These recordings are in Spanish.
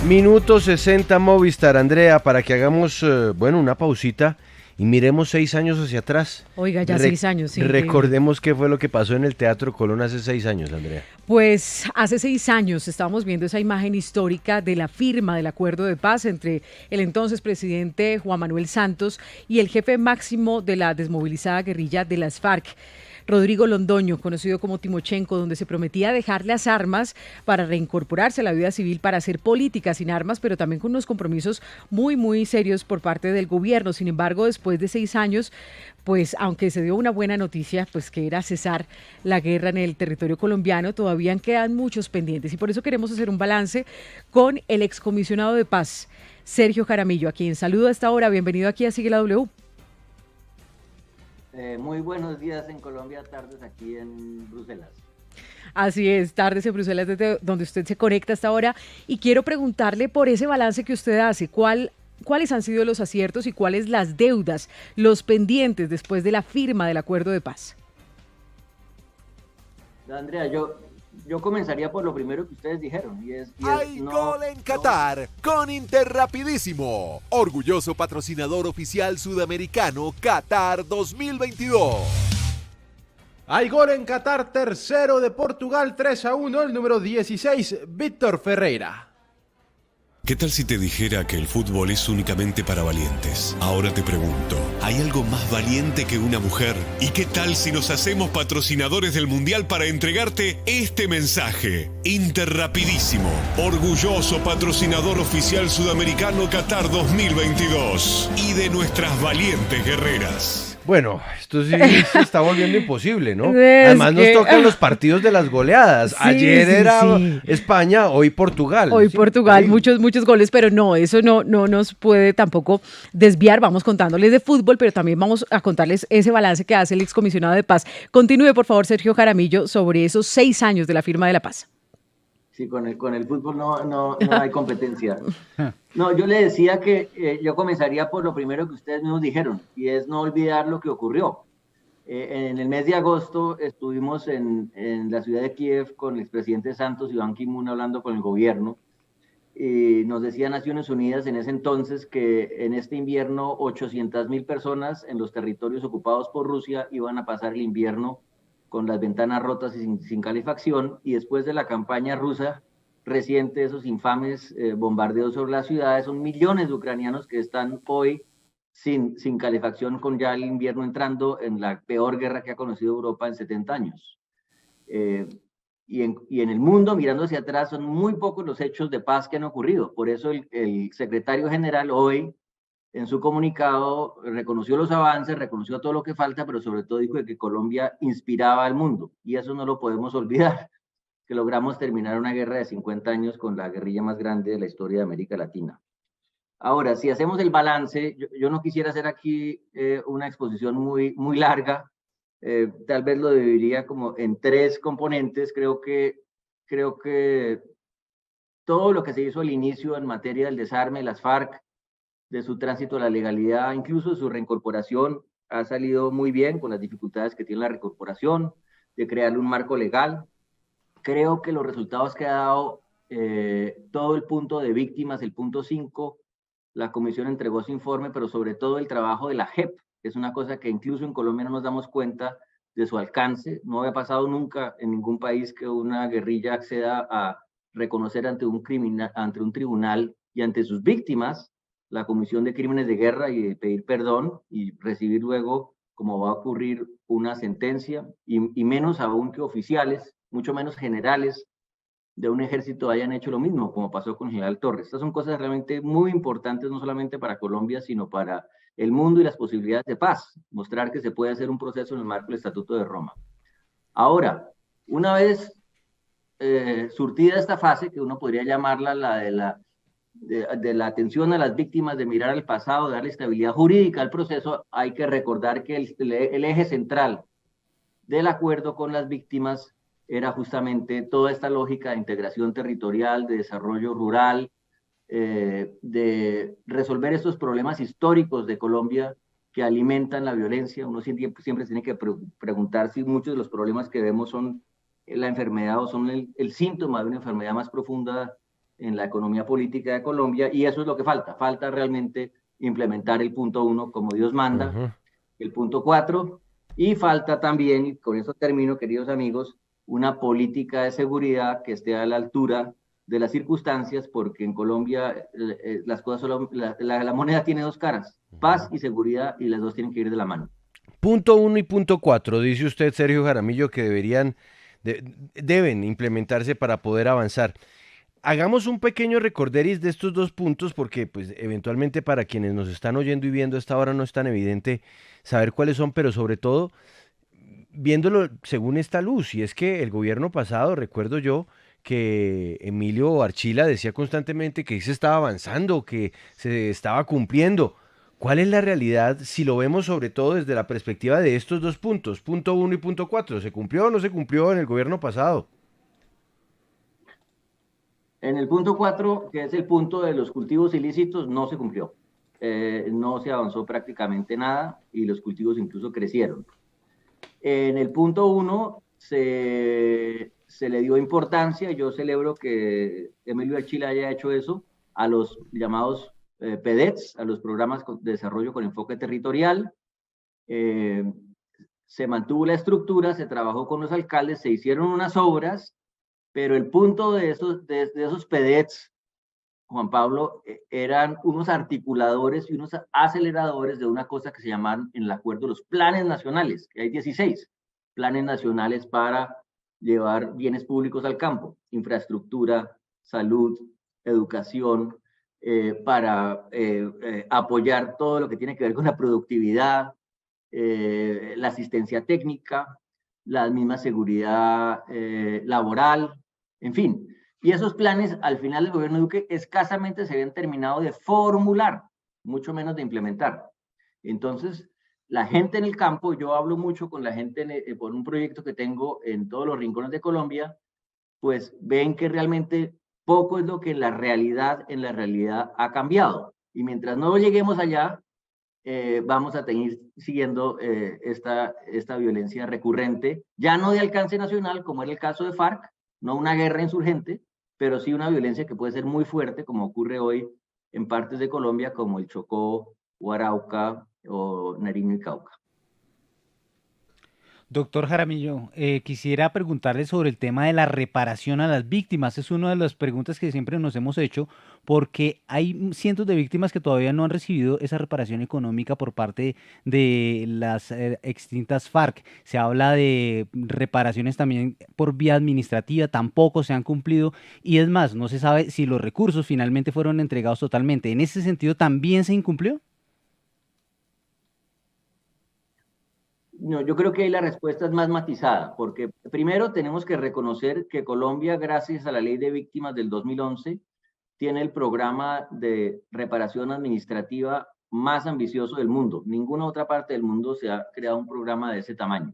Minuto 60 Movistar, Andrea, para que hagamos, una pausita y miremos 6 años hacia atrás. Oiga, ya 6 años, sí. Recordemos qué fue lo que pasó en el Teatro Colón hace 6 años, Andrea. Pues hace 6 años estábamos viendo esa imagen histórica de la firma del acuerdo de paz entre el entonces presidente Juan Manuel Santos y el jefe máximo de la desmovilizada guerrilla de las FARC. Rodrigo Londoño, conocido como Timochenko, donde se prometía dejar las armas para reincorporarse a la vida civil, para hacer política sin armas, pero también con unos compromisos muy, muy serios por parte del gobierno. Sin embargo, después de 6 años, pues aunque se dio una buena noticia, pues que era cesar la guerra en el territorio colombiano, todavía quedan muchos pendientes. Y por eso queremos hacer un balance con el excomisionado de paz, Sergio Jaramillo, a quien saludo a esta hora. Bienvenido aquí a Sigue la W. Muy buenos días en Colombia, tardes aquí en Bruselas. Así es, tardes en Bruselas, desde donde usted se conecta hasta ahora. Y quiero preguntarle por ese balance que usted hace, ¿cuáles han sido los aciertos y cuáles las deudas, los pendientes después de la firma del acuerdo de paz? Andrea, yo comenzaría por lo primero que ustedes dijeron. ¡Hay gol en Qatar con Interrapidísimo! Orgulloso patrocinador oficial sudamericano Qatar 2022. Hay gol en Qatar, tercero de Portugal, 3-1, el número 16, Víctor Ferreira. ¿Qué tal si te dijera que el fútbol es únicamente para valientes? Ahora te pregunto, ¿hay algo más valiente que una mujer? ¿Y qué tal si nos hacemos patrocinadores del Mundial para entregarte este mensaje? Interrapidísimo, orgulloso patrocinador oficial sudamericano Qatar 2022 y de nuestras valientes guerreras. Bueno, esto sí se está volviendo imposible, ¿no? Además nos tocan los partidos de las goleadas. Sí, Ayer era sí. España, hoy Portugal. Hoy Sí, Portugal, increíble. muchos goles, pero no, eso no nos puede tampoco desviar. Vamos contándoles de fútbol, pero también vamos a contarles ese balance que hace el excomisionado de paz. Continúe, por favor, Sergio Jaramillo, sobre esos 6 años de la firma de la paz. Sí, con el fútbol no hay competencia. No, yo le decía que yo comenzaría por lo primero que ustedes mismos dijeron, y es no olvidar lo que ocurrió. En el mes de agosto estuvimos en la ciudad de Kiev con el expresidente Santos y Ban Ki-moon hablando con el gobierno. Y nos decía Naciones Unidas en ese entonces que en este invierno 800.000 personas en los territorios ocupados por Rusia iban a pasar el invierno con las ventanas rotas y sin calefacción, y después de la campaña rusa reciente, esos infames bombardeos sobre las ciudades, son millones de ucranianos que están hoy sin calefacción, con ya el invierno entrando en la peor guerra que ha conocido Europa en 70 años. Y en el mundo, mirando hacia atrás, son muy pocos los hechos de paz que han ocurrido. Por eso el secretario general hoy, en su comunicado, reconoció los avances, reconoció todo lo que falta, pero sobre todo dijo que Colombia inspiraba al mundo, y eso no lo podemos olvidar, que logramos terminar una guerra de 50 años con la guerrilla más grande de la historia de América Latina. Ahora, si hacemos el balance, yo no quisiera hacer aquí una exposición muy larga, tal vez lo dividiría como en tres componentes. Creo que todo lo que se hizo al inicio en materia del desarme de las FARC, de su tránsito a la legalidad, incluso de su reincorporación, ha salido muy bien, con las dificultades que tiene la reincorporación, de crearle un marco legal. Creo que los resultados que ha dado todo el punto de víctimas, el punto 5, la comisión entregó su informe, pero sobre todo el trabajo de la JEP, que es una cosa que incluso en Colombia no nos damos cuenta de su alcance. No había pasado nunca en ningún país que una guerrilla acceda a reconocer ante un tribunal y ante sus víctimas la comisión de crímenes de guerra, y pedir perdón y recibir luego, como va a ocurrir, una sentencia, y menos aún que oficiales, mucho menos generales de un ejército hayan hecho lo mismo, como pasó con General Torres. Estas son cosas realmente muy importantes, no solamente para Colombia, sino para el mundo y las posibilidades de paz, mostrar que se puede hacer un proceso en el marco del Estatuto de Roma. Ahora, una vez surtida esta fase, que uno podría llamarla la de la atención a las víctimas, de mirar al pasado, de darle estabilidad jurídica al proceso, hay que recordar que el eje central del acuerdo con las víctimas era justamente toda esta lógica de integración territorial, de desarrollo rural, de resolver estos problemas históricos de Colombia que alimentan la violencia. Uno siempre tiene que preguntar si muchos de los problemas que vemos son la enfermedad o son el síntoma de una enfermedad más profunda en la economía política de Colombia, y eso es lo que falta. Falta realmente implementar el punto 1 como Dios manda, el punto 4, y falta también, y con eso termino, queridos amigos, una política de seguridad que esté a la altura de las circunstancias, porque en Colombia las cosas solo, la moneda tiene dos caras, paz y seguridad, y las dos tienen que ir de la mano. Punto 1 y punto 4, dice usted, Sergio Jaramillo, que deben implementarse para poder avanzar. Hagamos un pequeño recorderis de estos dos puntos, porque pues eventualmente para quienes nos están oyendo y viendo a esta hora no es tan evidente saber cuáles son, pero sobre todo viéndolo según esta luz, y es que el gobierno pasado, recuerdo yo, que Emilio Archila decía constantemente que se estaba avanzando, que se estaba cumpliendo. ¿Cuál es la realidad si lo vemos sobre todo desde la perspectiva de estos dos puntos, punto 1 y punto 4? ¿Se cumplió o no se cumplió en el gobierno pasado? En el punto 4, que es el punto de los cultivos ilícitos, no se cumplió. No se avanzó prácticamente nada y los cultivos incluso crecieron. En el punto 1 se le dio importancia. Yo celebro que Emilio Archila haya hecho eso a los llamados PEDETs, a los programas de desarrollo con enfoque territorial. Se mantuvo la estructura, se trabajó con los alcaldes, se hicieron unas obras, pero el punto de esos PEDETs, Juan Pablo, eran unos articuladores y unos aceleradores de una cosa que se llaman en el acuerdo los planes nacionales, que hay 16 planes nacionales para llevar bienes públicos al campo, infraestructura, salud, educación, para apoyar todo lo que tiene que ver con la productividad, la asistencia técnica, la misma seguridad laboral, en fin. Y esos planes, al final del gobierno de Duque, escasamente se habían terminado de formular, mucho menos de implementar. Entonces, la gente en el campo, yo hablo mucho con la gente por un proyecto que tengo en todos los rincones de Colombia, pues ven que realmente poco es lo que en la realidad ha cambiado. Y mientras no lleguemos allá, vamos a seguir siguiendo esta violencia recurrente, ya no de alcance nacional, como era el caso de FARC, no una guerra insurgente, pero sí una violencia que puede ser muy fuerte, como ocurre hoy en partes de Colombia, como el Chocó, o Arauca, o Nariño y Cauca. Doctor Jaramillo, quisiera preguntarle sobre el tema de la reparación a las víctimas. Es una de las preguntas que siempre nos hemos hecho, porque hay cientos de víctimas que todavía no han recibido esa reparación económica por parte de las extintas FARC. Se habla de reparaciones también por vía administrativa, tampoco se han cumplido, y es más, no se sabe si los recursos finalmente fueron entregados totalmente. ¿En ese sentido también se incumplió? No, yo creo que ahí la respuesta es más matizada, porque primero tenemos que reconocer que Colombia, gracias a la Ley de Víctimas del 2011, tiene el programa de reparación administrativa más ambicioso del mundo. Ninguna otra parte del mundo se ha creado un programa de ese tamaño.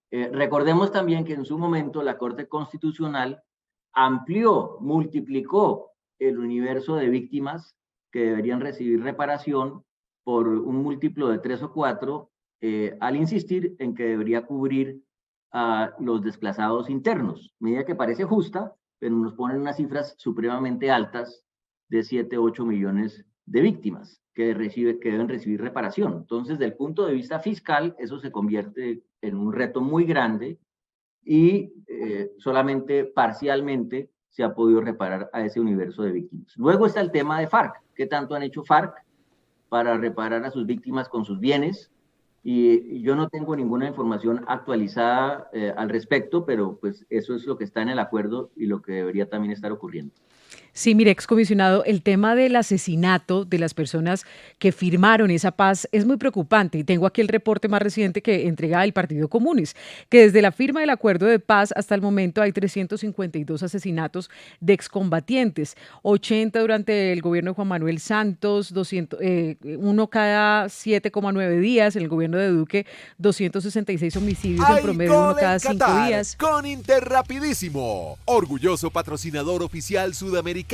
Recordemos también que en su momento la Corte Constitucional amplió, multiplicó el universo de víctimas que deberían recibir reparación por un múltiplo de 3 o 4, al insistir en que debería cubrir a los desplazados internos, medida que parece justa, pero nos ponen unas cifras supremamente altas de 7, 8 millones de víctimas que deben recibir reparación. Entonces, desde el punto de vista fiscal, eso se convierte en un reto muy grande y solamente parcialmente se ha podido reparar a ese universo de víctimas. Luego está el tema de FARC. ¿Qué tanto han hecho FARC para reparar a sus víctimas con sus bienes? Y yo no tengo ninguna información actualizada al respecto, pero pues eso es lo que está en el acuerdo y lo que debería también estar ocurriendo. Sí, mire, excomisionado, el tema del asesinato de las personas que firmaron esa paz es muy preocupante, y tengo aquí el reporte más reciente que entrega el Partido Comunes, que desde la firma del acuerdo de paz hasta el momento hay 352 asesinatos de excombatientes, 80 durante el gobierno de Juan Manuel Santos, 1 cada 7,9 días, en el gobierno de Duque 266 homicidios en promedio, 1 cada 5 días. Con Interrapidísimo, orgulloso patrocinador oficial sudamericano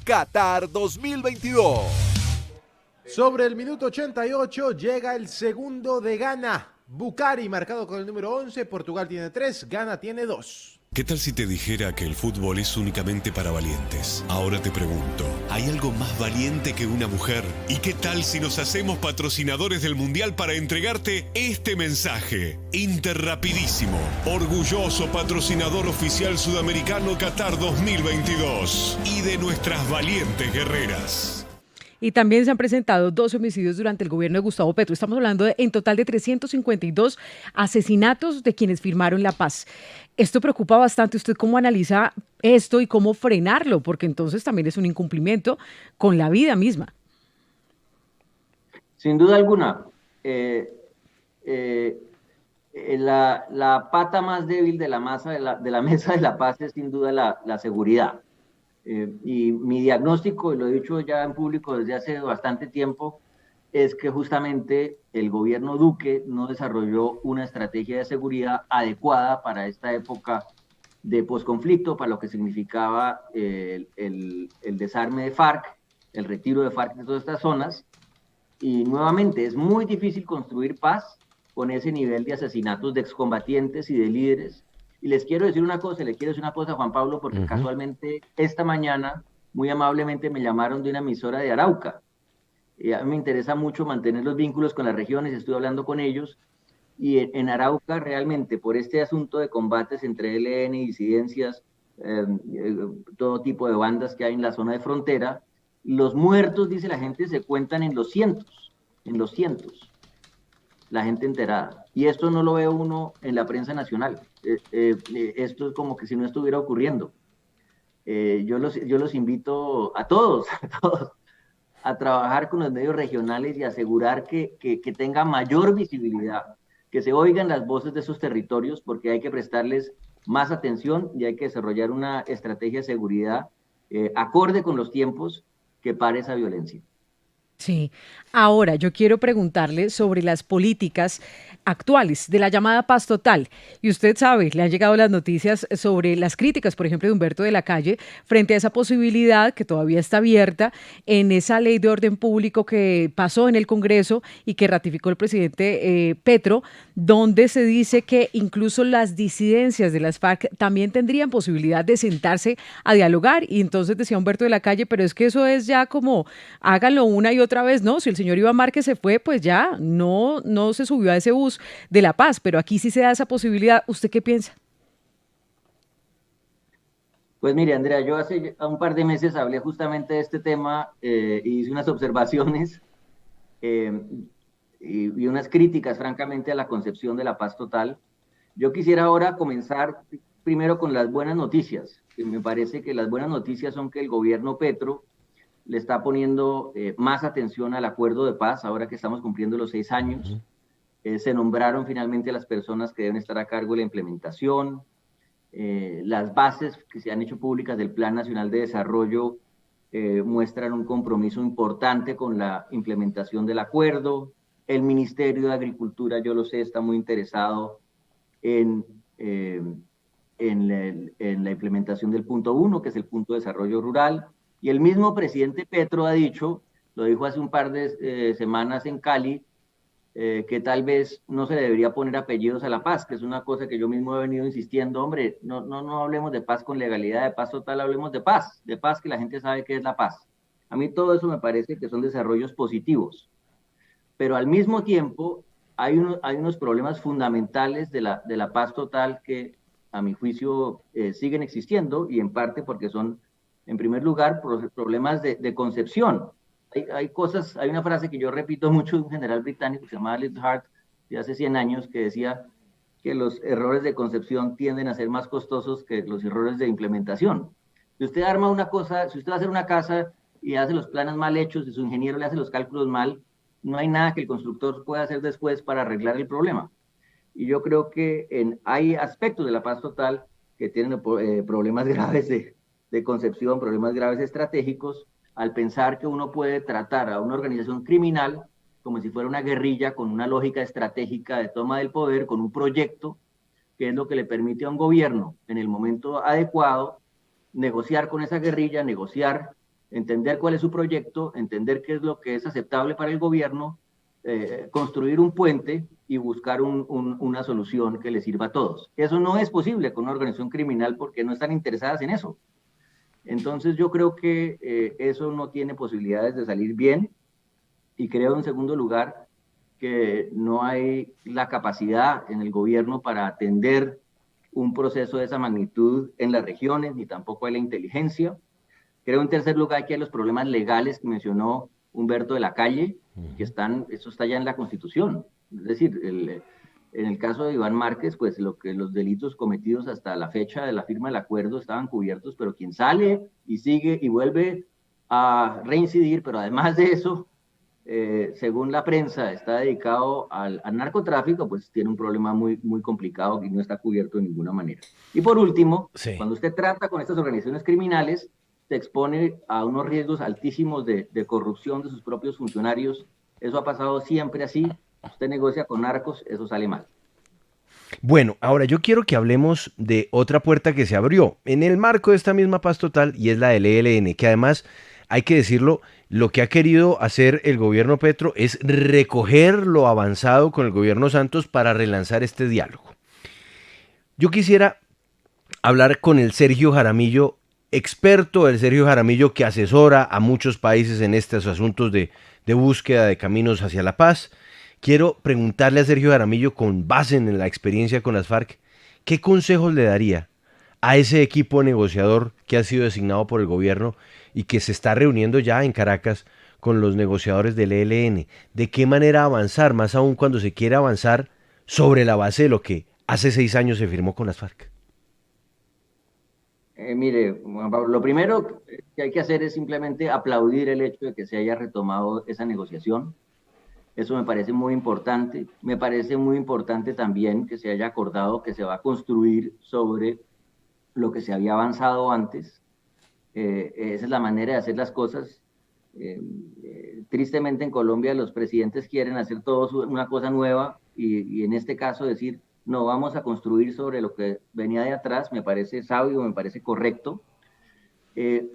Qatar 2022. Sobre el minuto 88 llega el segundo de Ghana. Bukari marcado con el número 11, Portugal tiene 3, Ghana tiene 2. ¿Qué tal si te dijera que el fútbol es únicamente para valientes? Ahora te pregunto, ¿hay algo más valiente que una mujer? ¿Y qué tal si nos hacemos patrocinadores del Mundial para entregarte este mensaje? Interrapidísimo, orgulloso patrocinador oficial sudamericano Qatar 2022 y de nuestras valientes guerreras. Y también se han presentado 2 homicidios durante el gobierno de Gustavo Petro. Estamos hablando en total de 352 asesinatos de quienes firmaron la paz. Esto preocupa bastante. ¿Usted cómo analiza esto y cómo frenarlo? Porque entonces también es un incumplimiento con la vida misma. Sin duda alguna, la pata más débil de la mesa de la paz es sin duda la seguridad. Y mi diagnóstico, y lo he dicho ya en público desde hace bastante tiempo, es que justamente el gobierno Duque no desarrolló una estrategia de seguridad adecuada para esta época de posconflicto, para lo que significaba el desarme de FARC, el retiro de FARC de todas estas zonas. Y nuevamente, es muy difícil construir paz con ese nivel de asesinatos de excombatientes y de líderes. Y les quiero decir una cosa, Juan Pablo, porque casualmente esta mañana, muy amablemente, me llamaron de una emisora de Arauca. A mí me interesa mucho mantener los vínculos con las regiones, estoy hablando con ellos, y en Arauca realmente, por este asunto de combates entre ELN y disidencias, todo tipo de bandas que hay en la zona de frontera, los muertos, dice la gente, se cuentan en los cientos, la gente enterada. Y esto no lo ve uno en la prensa nacional. Esto es como que si no estuviera ocurriendo. Yo los invito a todos, a trabajar con los medios regionales y asegurar que tenga mayor visibilidad, que se oigan las voces de esos territorios, porque hay que prestarles más atención y hay que desarrollar una estrategia de seguridad acorde con los tiempos que pare esa violencia. Sí. Ahora, yo quiero preguntarle sobre las políticas actuales de la llamada paz total. Y usted sabe, le han llegado las noticias sobre las críticas, por ejemplo, de Humberto de la Calle, frente a esa posibilidad que todavía está abierta en esa ley de orden público que pasó en el Congreso y que ratificó el presidente Petro, donde se dice que incluso las disidencias de las FARC también tendrían posibilidad de sentarse a dialogar. Y entonces decía Humberto de la Calle, pero es que eso es ya como, háganlo una y otra vez, ¿no? Si el señor Iván Márquez se fue, pues ya no se subió a ese bus de la paz, pero aquí sí se da esa posibilidad. ¿Usted qué piensa? Pues mire, Andrea, yo hace un par de meses hablé justamente de este tema y hice unas observaciones y unas críticas, francamente, a la concepción de la paz total. Yo quisiera ahora comenzar primero con las buenas noticias. Me parece que las buenas noticias son que el gobierno Petro le está poniendo más atención al acuerdo de paz, ahora que estamos cumpliendo los 6 años. Se nombraron finalmente las personas que deben estar a cargo de la implementación. Las bases que se han hecho públicas del Plan Nacional de Desarrollo muestran un compromiso importante con la implementación del acuerdo. El Ministerio de Agricultura, yo lo sé, está muy interesado en la implementación del punto 1, que es el punto de desarrollo rural. Y el mismo presidente Petro ha dicho, lo dijo hace un par de semanas en Cali, que tal vez no se le debería poner apellidos a la paz, que es una cosa que yo mismo he venido insistiendo. Hombre, no hablemos de paz con legalidad, de paz total, hablemos de paz que la gente sabe que es la paz. A mí todo eso me parece que son desarrollos positivos, pero al mismo tiempo hay unos problemas fundamentales de la paz total que a mi juicio siguen existiendo, y en parte porque son, en primer lugar, problemas de concepción. Hay una frase que yo repito mucho de un general británico que se llamaba Liz Hart, de hace 100 años, que decía que los errores de concepción tienden a ser más costosos que los errores de implementación. Si usted arma una cosa, si usted va a hacer una casa y hace los planos mal hechos y su ingeniero le hace los cálculos mal, no hay nada que el constructor pueda hacer después para arreglar el problema. Y yo creo que hay aspectos de la paz total que tienen problemas graves de concepción, problemas graves estratégicos, al pensar que uno puede tratar a una organización criminal como si fuera una guerrilla con una lógica estratégica de toma del poder, con un proyecto que es lo que le permite a un gobierno en el momento adecuado negociar con esa guerrilla, negociar, entender cuál es su proyecto, entender qué es lo que es aceptable para el gobierno construir un puente y buscar una solución que les sirva a todos. Eso no es posible con una organización criminal porque no están interesadas en eso. Entonces yo creo que eso no tiene posibilidades de salir bien, y creo en segundo lugar que no hay la capacidad en el gobierno para atender un proceso de esa magnitud en las regiones, ni tampoco hay la inteligencia. Creo en tercer lugar que hay los problemas legales que mencionó Humberto de la Calle, que eso está ya en la Constitución. Es decir, en el caso de Iván Márquez, pues los delitos cometidos hasta la fecha de la firma del acuerdo estaban cubiertos, pero quien sale y sigue y vuelve a reincidir, pero además de eso, según la prensa, está dedicado al narcotráfico, pues tiene un problema muy, muy complicado y no está cubierto de ninguna manera. Y por último, cuando usted trata con estas organizaciones criminales, se expone a unos riesgos altísimos de corrupción de sus propios funcionarios. Eso ha pasado siempre así. Usted negocia con narcos, eso sale mal. Bueno, ahora yo quiero que hablemos de otra puerta que se abrió en el marco de esta misma paz total, y es la del ELN, que además, hay que decirlo, lo que ha querido hacer el gobierno Petro es recoger lo avanzado con el gobierno Santos para relanzar este diálogo. Yo quisiera hablar con el Sergio Jaramillo, experto, el Sergio Jaramillo que asesora a muchos países en estos asuntos de búsqueda de caminos hacia la paz. Quiero preguntarle a Sergio Jaramillo, con base en la experiencia con las FARC, ¿qué consejos le daría a ese equipo negociador que ha sido designado por el gobierno y que se está reuniendo ya en Caracas con los negociadores del ELN? ¿De qué manera avanzar, más aún cuando se quiere avanzar sobre la base de lo que hace 6 años se firmó con las FARC? Mire, Juan Pablo, lo primero que hay que hacer es simplemente aplaudir el hecho de que se haya retomado esa negociación. Eso me parece muy importante. Me parece muy importante también que se haya acordado que se va a construir sobre lo que se había avanzado antes. Esa es la manera de hacer las cosas. Tristemente en Colombia los presidentes quieren hacer todos una cosa nueva y en este caso decir, no, vamos a construir sobre lo que venía de atrás, me parece sabio, me parece correcto.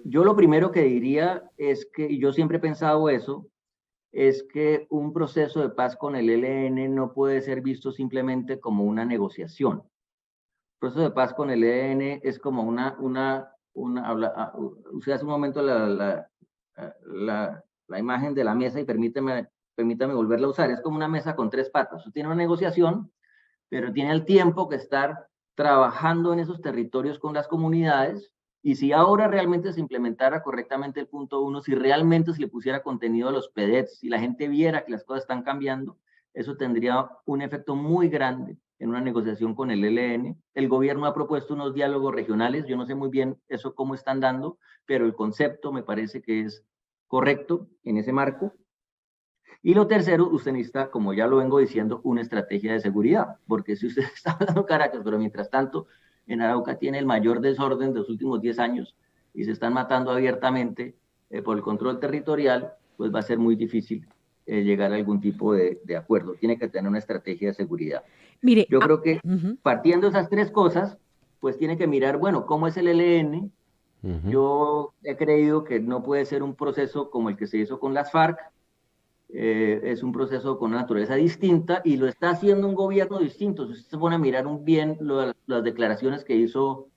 Yo lo primero que diría es que, y yo siempre he pensado eso, es que un proceso de paz con el ELN no puede ser visto simplemente como una negociación. El proceso de paz con el ELN es como usted hace un momento la imagen de la mesa y permítame volverla a usar, es como una mesa con 3 patas. Usted tiene una negociación, pero tiene el tiempo que estar trabajando en esos territorios con las comunidades, y si ahora realmente se implementara correctamente el punto 1, si realmente se le pusiera contenido a los PEDETs, si la gente viera que las cosas están cambiando, eso tendría un efecto muy grande en una negociación con el ELN. El gobierno ha propuesto unos diálogos regionales, yo no sé muy bien eso cómo están dando, pero el concepto me parece que es correcto en ese marco. Y lo tercero, usted necesita, como ya lo vengo diciendo, una estrategia de seguridad, porque si usted está hablando de Caracas, pero mientras tanto en Arauca tiene el mayor desorden de los últimos 10 años y se están matando abiertamente por el control territorial, pues va a ser muy difícil llegar a algún tipo de acuerdo. Tiene que tener una estrategia de seguridad. Mire, yo creo que partiendo de esas 3 cosas, pues tiene que mirar, bueno, ¿cómo es el ELN? Yo he creído que no puede ser un proceso como el que se hizo con las FARC. Es un proceso con una naturaleza distinta y lo está haciendo un gobierno distinto. Si usted se pone a mirar bien las declaraciones que hizo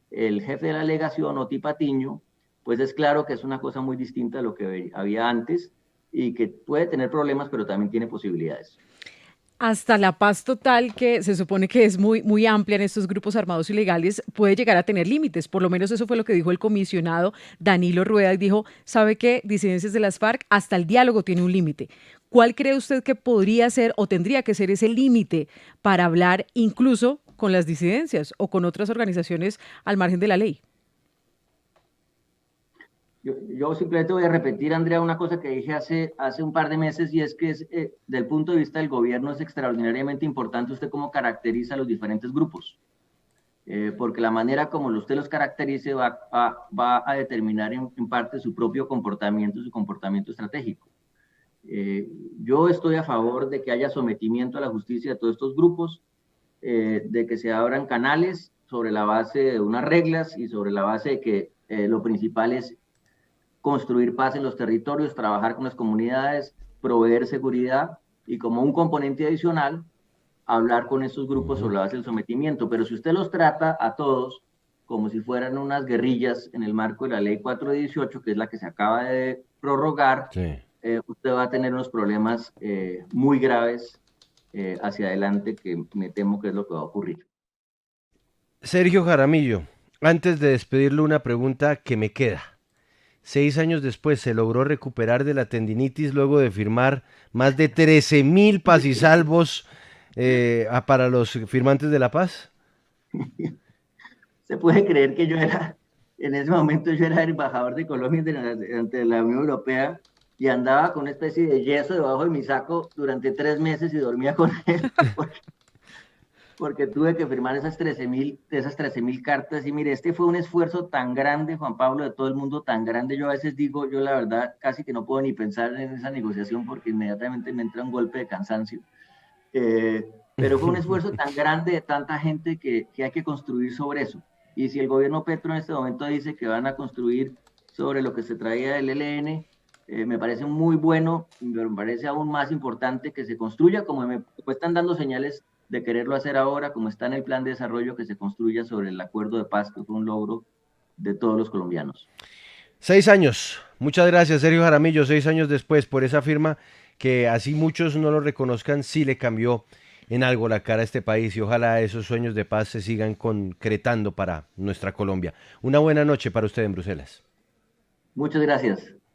el jefe de la delegación, Oti Patiño, pues es claro que es una cosa muy distinta a lo que había antes y que puede tener problemas, pero también tiene posibilidades. Hasta la paz total, que se supone que es muy, muy amplia en estos grupos armados ilegales, puede llegar a tener límites. Por lo menos eso fue lo que dijo el comisionado Danilo Rueda, y dijo, ¿sabe qué? Disidencias de las FARC, hasta el diálogo tiene un límite. ¿Cuál cree usted que podría ser o tendría que ser ese límite para hablar incluso con las disidencias o con otras organizaciones al margen de la ley? Yo simplemente voy a repetir, Andrea, una cosa que dije hace un par de meses, y es que del punto de vista del gobierno es extraordinariamente importante usted cómo caracteriza a los diferentes grupos, porque la manera como usted los caracterice va a determinar en parte su propio comportamiento, su comportamiento estratégico. Yo estoy a favor de que haya sometimiento a la justicia de todos estos grupos, de que se abran canales sobre la base de unas reglas y sobre la base de que lo principal es construir paz en los territorios, trabajar con las comunidades, proveer seguridad. y como un componente adicional, hablar con estos grupos sobre la base del sometimiento. Pero si usted los trata a todos como si fueran unas guerrillas en el marco de la ley 418, que es la que se acaba de prorrogar, usted va a tener unos problemas muy graves hacia adelante, que me temo que es lo que va a ocurrir. Sergio Jaramillo, antes de despedirlo, una pregunta que me queda. 6 años después, ¿se logró recuperar de la tendinitis luego de firmar más de 13.000 pasisalvos para los firmantes de la paz? Se puede creer que en ese momento yo era el embajador de Colombia ante la Unión Europea y andaba con una especie de yeso debajo de mi saco durante 3 meses y dormía con él porque tuve que firmar esas 13.000 cartas. Y mire, este fue un esfuerzo tan grande, Juan Pablo, de todo el mundo tan grande. Yo a veces digo, yo la verdad casi que no puedo ni pensar en esa negociación porque inmediatamente me entra un golpe de cansancio. Pero fue un esfuerzo tan grande de tanta gente que hay que construir sobre eso. Y si el gobierno Petro en este momento dice que van a construir sobre lo que se traía del ELN, me parece muy bueno, pero me parece aún más importante que se construya, como están dando señales de quererlo hacer ahora, como está en el plan de desarrollo, que se construya sobre el acuerdo de paz, que fue un logro de todos los colombianos. 6 años. Muchas gracias, Sergio Jaramillo. 6 años después, por esa firma que así muchos no lo reconozcan, sí le cambió en algo la cara a este país, y ojalá esos sueños de paz se sigan concretando para nuestra Colombia. Una buena noche para usted en Bruselas. Muchas gracias.